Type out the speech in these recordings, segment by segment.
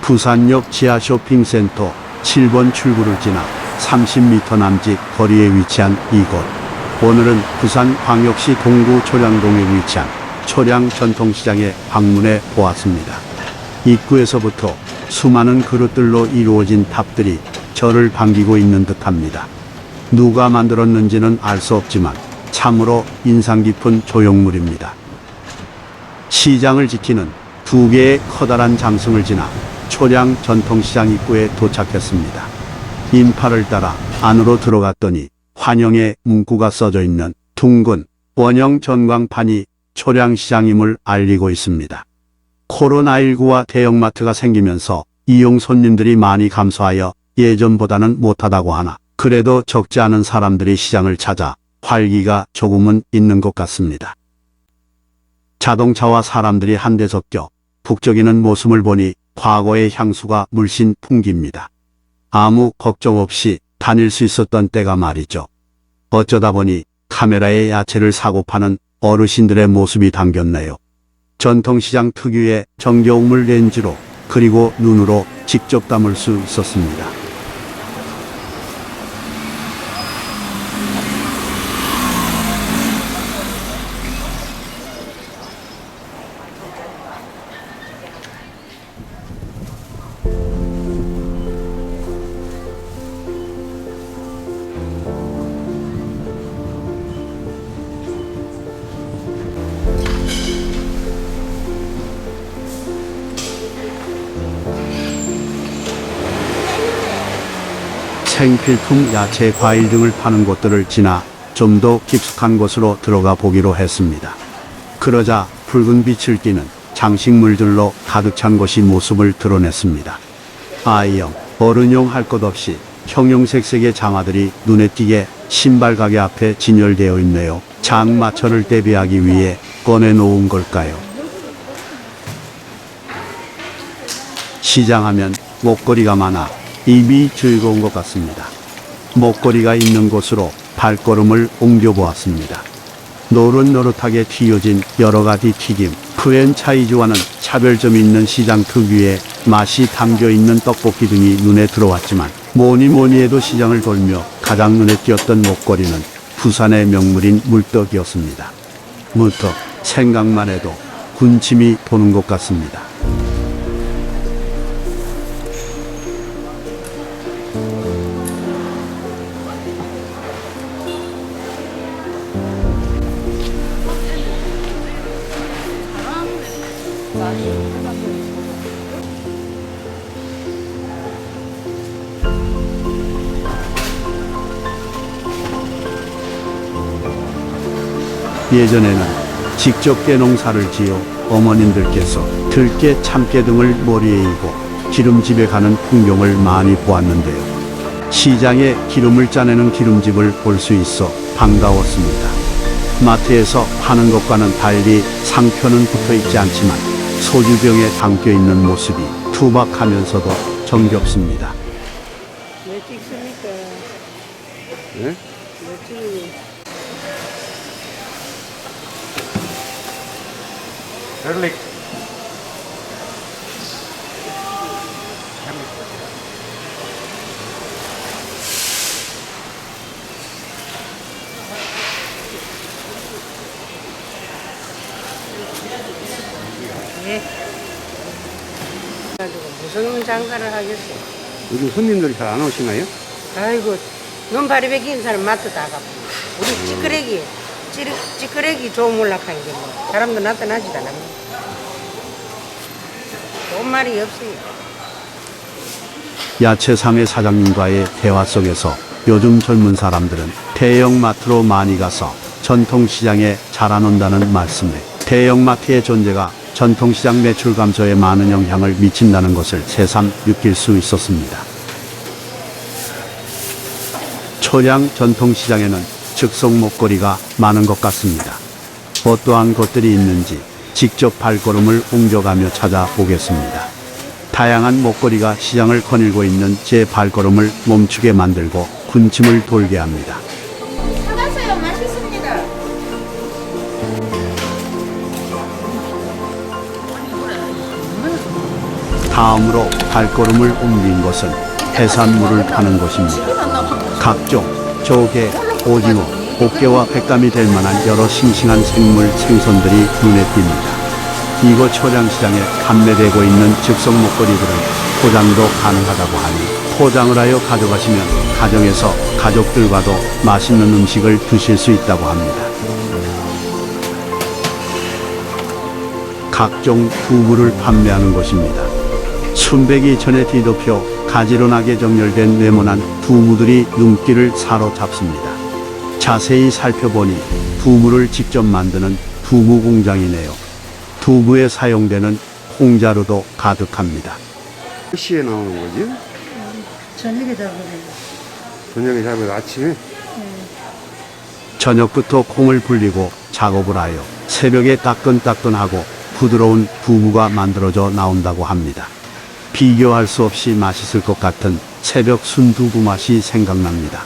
부산역 지하 쇼핑센터 7번 출구를 지나 30m 남짓 거리에 위치한 이곳. 오늘은 부산광역시 동구 초량동에 위치한 초량 전통시장에 방문해 보았습니다. 입구에서부터 수많은 그릇들로 이루어진 탑들이 저를 반기고 있는 듯합니다. 누가 만들었는지는 알 수 없지만 참으로 인상 깊은 조형물입니다. 시장을 지키는 두 개의 커다란 장승을 지나 초량 전통시장 입구에 도착했습니다. 인파를 따라 안으로 들어갔더니 환영의 문구가 써져 있는 둥근 원형 전광판이 초량시장임을 알리고 있습니다. 코로나19와 대형마트가 생기면서 이용 손님들이 많이 감소하여 예전보다는 못하다고 하나 그래도 적지 않은 사람들이 시장을 찾아 활기가 조금은 있는 것 같습니다. 자동차와 사람들이 한데 섞여 북적이는 모습을 보니 과거의 향수가 물씬 풍깁니다. 아무 걱정 없이 다닐 수 있었던 때가 말이죠. 어쩌다 보니 카메라에 야채를 사고 파는 어르신들의 모습이 담겼네요. 전통시장 특유의 정겨움을 렌즈로 그리고 눈으로 직접 담을 수 있었습니다. 생필품, 야채, 과일 등을 파는 곳들을 지나 좀 더 깊숙한 곳으로 들어가 보기로 했습니다. 그러자 붉은 빛을 띠는 장식물들로 가득 찬 곳이 모습을 드러냈습니다. 아이용, 어른용 할 것 없이 형형색색의 장화들이 눈에 띄게 신발 가게 앞에 진열되어 있네요. 장마철을 대비하기 위해 꺼내놓은 걸까요? 시장하면 목걸이가 많아 입이 즐거운 것 같습니다. 목걸이가 있는 곳으로 발걸음을 옮겨보았습니다. 노릇노릇하게 튀겨진 여러가지 튀김, 프랜차이즈와는 차별점이 있는 시장 특유의 맛이 담겨있는 떡볶이 등이 눈에 들어왔지만 뭐니 해도 시장을 돌며 가장 눈에 띄었던 목걸이는 부산의 명물인 물떡이었습니다. 물떡, 생각만 해도 군침이 도는 것 같습니다. 예전에는 직접 깨농사를 지어 어머님들께서 들깨, 참깨 등을 머리에 이고 기름집에 가는 풍경을 많이 보았는데요. 시장에 기름을 짜내는 기름집을 볼 수 있어 반가웠습니다. 마트에서 파는 것과는 달리 상표는 붙어있지 않지만 소주병에 담겨있는 모습이 투박하면서도 정겹습니다. 왜 찍습니까? 네? 왜 찍? Garlic. 예. 가지고 무슨 장사를 하겠어? 요즘 손님들이 잘 안 오시나요? 아이고, 눈발이 베긴 사람 마트 다 가고. 우리 찌끄레기 좋은 몰락한 게 뭐. 사람도 나타나지도 않았네. 돈 말이 없어요. 야채상의 사장님과의 대화 속에서 요즘 젊은 사람들은 대형마트로 많이 가서 전통시장에 잘 안 온다는 말씀에 대형마트의 존재가 전통시장 매출 감소에 많은 영향을 미친다는 것을 새삼 느낄 수 있었습니다. 초량 전통시장에는 즉석 목걸이가 많은 것 같습니다. 어떠한 것들이 있는지 직접 발걸음을 옮겨가며 찾아보겠습니다. 다양한 목걸이가 시장을 거닐고 있는 제 발걸음을 멈추게 만들고 군침을 돌게 합니다. 사가세요. 맛있습니다. 다음으로 발걸음을 옮긴 곳은 해산물을 파는 곳입니다. 각종 조개, 오징어, 꽃게와 횟감이 될 만한 여러 싱싱한 생물, 생선들이 눈에 띕니다. 이곳 초량시장에 판매되고 있는 즉석 먹거리들은 포장도 가능하다고 하니 포장을 하여 가져가시면 가정에서 가족들과도 맛있는 음식을 드실 수 있다고 합니다. 각종 두부를 판매하는 곳입니다. 순백이 전에 뒤덮여 가지런하게 정렬된 네모난 두부들이 눈길을 사로잡습니다. 자세히 살펴보니 두부를 직접 만드는 두부 공장이네요. 두부에 사용되는 콩자루도 가득합니다. 몇 시에 나오는 거지? 저녁에 잡으래요. 저녁에 잡으면 아침에? 저녁부터 콩을 불리고 작업을 하여 새벽에 따끈따끈하고 부드러운 두부가 만들어져 나온다고 합니다. 비교할 수 없이 맛있을 것 같은 새벽 순두부 맛이 생각납니다.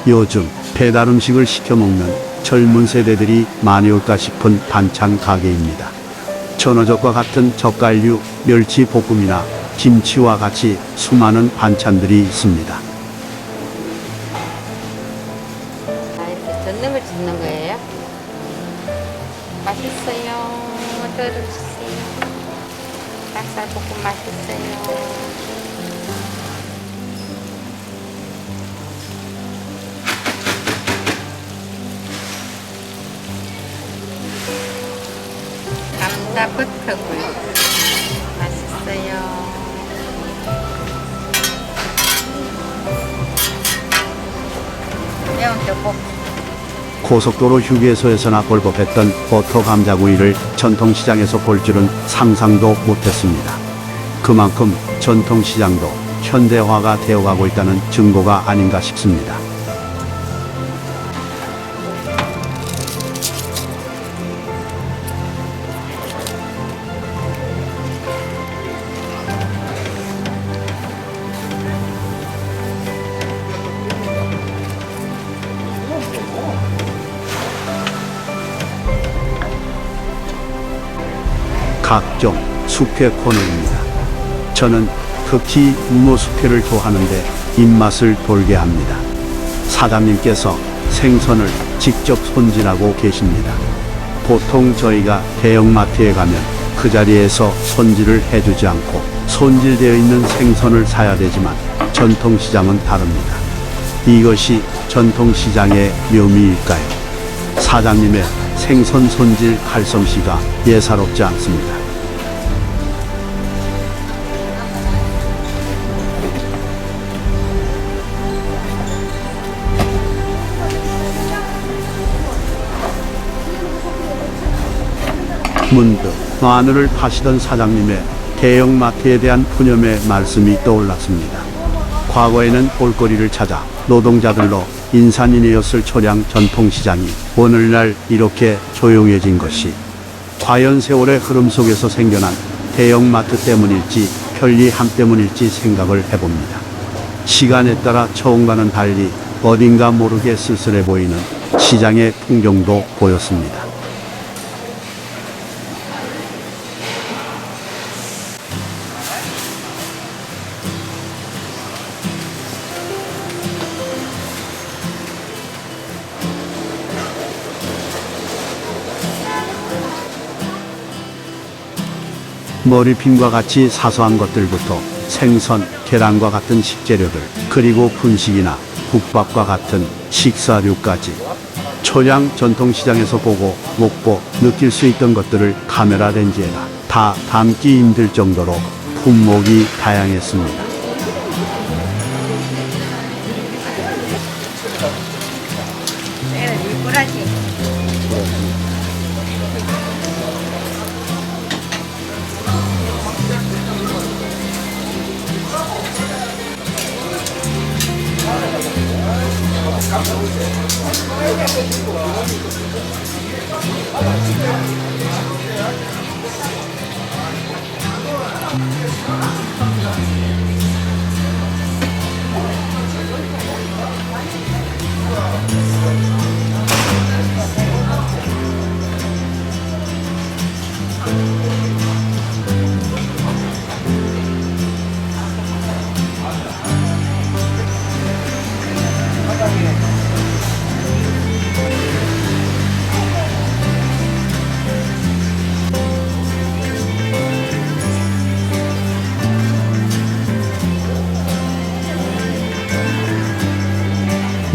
요즘 배달 음식을 시켜 먹는 젊은 세대들이 많이 올까 싶은 반찬 가게입니다. 전어젓과 같은 젓갈류, 멸치 볶음이나 김치와 같이 수많은 반찬들이 있습니다. 이렇게 전능을 짓는 거예요. 맛있어요. 들어주세요. 닭살볶음 맛있어요. 감자 버터구이 맛있어요. 매운 떡볶이. 고속도로 휴게소에서나 걸법했던 버터 감자구이를 전통시장에서 볼 줄은 상상도 못했습니다. 그만큼 전통시장도 현대화가 되어가고 있다는 증거가 아닌가 싶습니다. 각종 숙회 코너입니다. 저는 특히 문어 숙회를 좋아하는데 입맛을 돌게 합니다. 사장님께서 생선을 직접 손질하고 계십니다. 보통 저희가 대형마트에 가면 그 자리에서 손질을 해주지 않고 손질되어 있는 생선을 사야 되지만 전통시장은 다릅니다. 이것이 전통시장의 묘미일까요? 사장님의 생선 손질 칼솜씨가 예사롭지 않습니다. 문득 마늘을 파시던 사장님의 대형마트에 대한 푸념의 말씀이 떠올랐습니다. 과거에는 볼거리를 찾아 노동자들로 인산인해였을 초량 전통시장이 오늘날 이렇게 조용해진 것이 과연 세월의 흐름 속에서 생겨난 대형마트 때문일지 편리함 때문일지 생각을 해봅니다. 시간에 따라 처음과는 달리 어딘가 모르게 쓸쓸해 보이는 시장의 풍경도 보였습니다. 머리핀과 같이 사소한 것들부터 생선, 계란과 같은 식재료들, 그리고 분식이나 국밥과 같은 식사류까지 초량 전통시장에서 보고 먹고 느낄 수 있던 것들을 카메라 렌즈에다 다 담기 힘들 정도로 품목이 다양했습니다. 미꾸라지.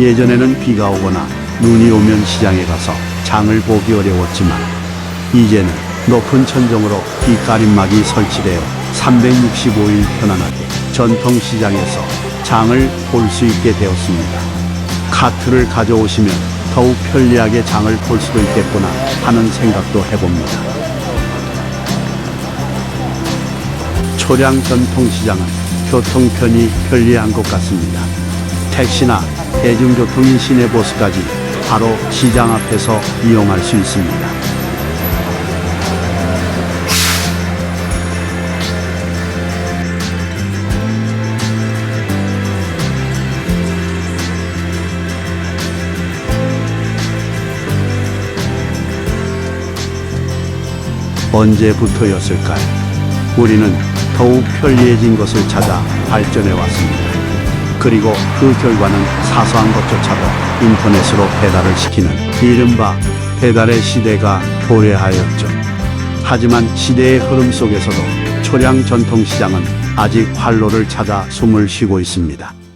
예전에는 비가 오거나 눈이 오면 시장에 가서 장을 보기 어려웠지만 이제는 높은 천정으로 빛가림막이 설치되어 365일 편안하게 전통시장에서 장을 볼 수 있게 되었습니다. 카트를 가져오시면 더욱 편리하게 장을 볼 수도 있겠구나 하는 생각도 해봅니다. 초량 전통시장은 교통편이 편리한 것 같습니다. 택시나 대중교통인 시내버스까지 바로 시장 앞에서 이용할 수 있습니다. 언제부터였을까요? 우리는 더욱 편리해진 것을 찾아 발전해 왔습니다. 그리고 그 결과는 사소한 것조차도 인터넷으로 배달을 시키는 이른바 배달의 시대가 도래하였죠. 하지만 시대의 흐름 속에서도 초량 전통시장은 아직 활로를 찾아 숨을 쉬고 있습니다.